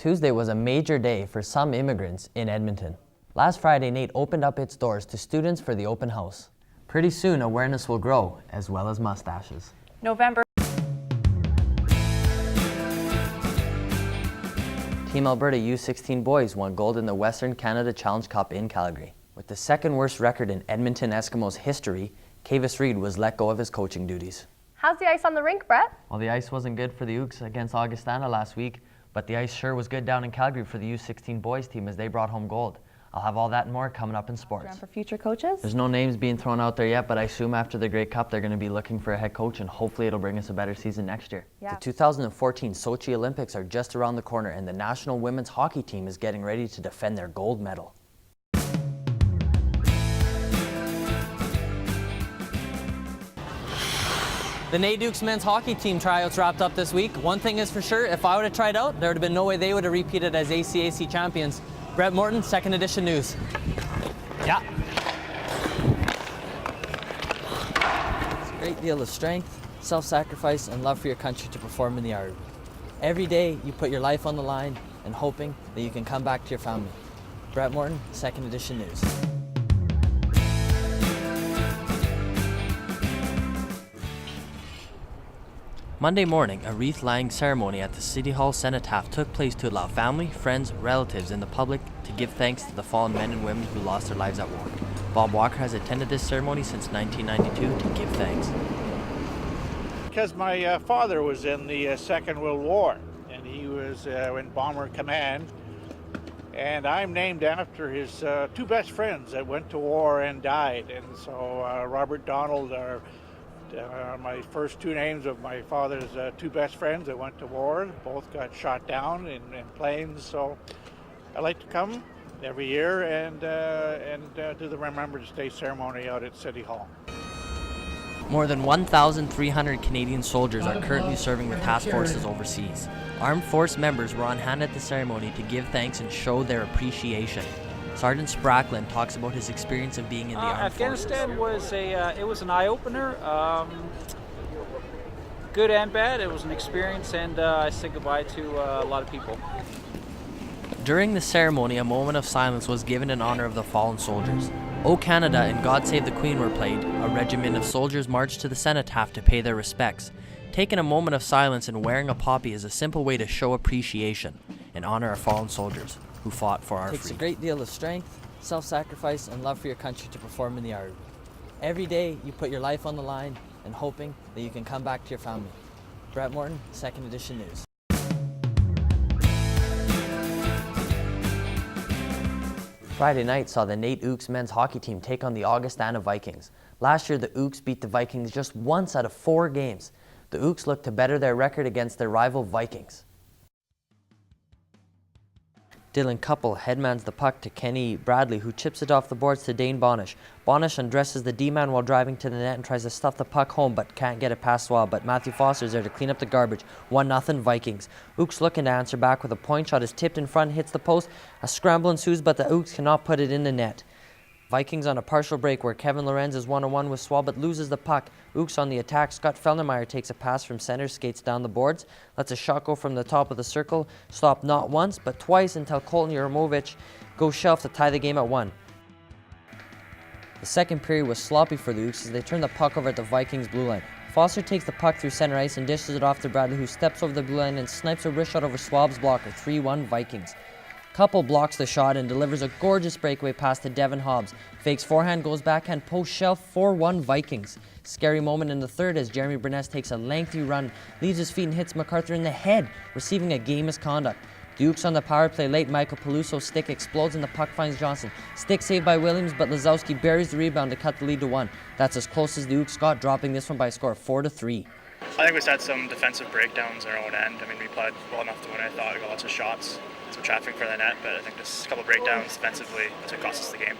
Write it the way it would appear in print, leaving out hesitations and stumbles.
Tuesday was a major day for some immigrants in Edmonton. Last Friday, NAIT opened up its doors to students for the open house. Pretty soon, awareness will grow, as well as mustaches. November. Team Alberta U16 boys won gold in the Western Canada Challenge Cup in Calgary. With the second worst record in Edmonton Eskimos history, Kavis Reed was let go of his coaching duties. How's the ice on the rink, Brett? Well, the ice wasn't good for the Ooks against Augustana last week, but the ice sure was good down in Calgary for the U16 boys team as they brought home gold. I'll have all that and more coming up in sports. For future coaches? There's no names being thrown out there yet, but I assume after the Grey Cup they're going to be looking for a head coach, and hopefully it'll bring us a better season next year. Yeah. The 2014 Sochi Olympics are just around the corner, and the national women's hockey team is getting ready to defend their gold medal. The NAIT Dukes men's hockey team tryouts wrapped up this week. One thing is for sure, if I would have tried out, there would have been no way they would have repeated as ACAC champions. Brett Morton, Second Edition News. Yeah. It's a great deal of strength, self-sacrifice, and love for your country to perform in the Army. Every day, you put your life on the line and hoping that you can come back to your family. Brett Morton, Second Edition News. Monday morning, a wreath-laying ceremony at the City Hall cenotaph took place to allow family, friends, relatives, and the public to give thanks to the fallen men and women who lost their lives at war. Bob Walker has attended this ceremony since 1992 to give thanks. Because my father was in the Second World War, and he was in Bomber Command, and I'm named after his two best friends that went to war and died. And so Robert Donald are my first two names of my father's two best friends that went to war. Both got shot down in planes. So I like to come every year and do the Remembrance Day ceremony out at City Hall. More than 1,300 Canadian soldiers are currently serving with task forces overseas. Armed force members were on hand at the ceremony to give thanks and show their appreciation. Sergeant Sprackland talks about his experience of being in the armed Afghanistan forces. was an eye-opener, good and bad. It was an experience, and I said goodbye to a lot of people. During the ceremony, a moment of silence was given in honor of the fallen soldiers. O Canada and God Save the Queen were played. A regiment of soldiers marched to the cenotaph to pay their respects. Taking a moment of silence and wearing a poppy is a simple way to show appreciation and honor our fallen soldiers who fought for our freedom. It takes a great deal of strength, self-sacrifice, and love for your country to perform in the Army. Every day, you put your life on the line and hoping that you can come back to your family. Brett Morton, Second Edition News. Friday night saw the NAIT Ooks men's hockey team take on the Augustana Vikings. Last year, the Ooks beat the Vikings just once out of 4 games. The Ooks look to better their record against their rival Vikings. Dylan Couple headmans the puck to Kenny Bradley, who chips it off the boards to Dane Bonish. Bonish undresses the D-man while driving to the net and tries to stuff the puck home, but can't get it past Swab. But Matthew Foster's there to clean up the garbage. 1-0 Vikings. Ooks looking to answer back with a point shot is tipped in front, hits the post. A scramble ensues, but the Ooks cannot put it in the net. Vikings on a partial break where Kevin Lorenz is 1-on-1 with Swab but loses the puck. Ooks on the attack. Scott Feldermeyer takes a pass from center, skates down the boards, lets a shot go from the top of the circle, stop not once but twice until Colton Yaramovich goes shelf to tie the game at 1. The second period was sloppy for the Ooks as they turn the puck over at the Vikings blue line. Foster takes the puck through center ice and dishes it off to Bradley, who steps over the blue line and snipes a wrist shot over Swab's blocker. 3-1 Vikings. Couple blocks the shot and delivers a gorgeous breakaway pass to Devin Hobbs. Fakes forehand, goes backhand, post shelf, 4-1 Vikings. Scary moment in the third as Jeremy Burness takes a lengthy run, leaves his feet and hits MacArthur in the head, receiving a game misconduct. The Ooks on the power play late. Michael Peluso's stick explodes and the puck finds Johnson. Stick saved by Williams, but Lazowski buries the rebound to cut the lead to 1. That's as close as the Ooks got, dropping this one by a score of 4-3. I think we had some defensive breakdowns on our own end. I mean, we played well enough to win. I thought we got lots of shots, some traffic for the net, but I think just a couple breakdowns defensively that's what cost us the game.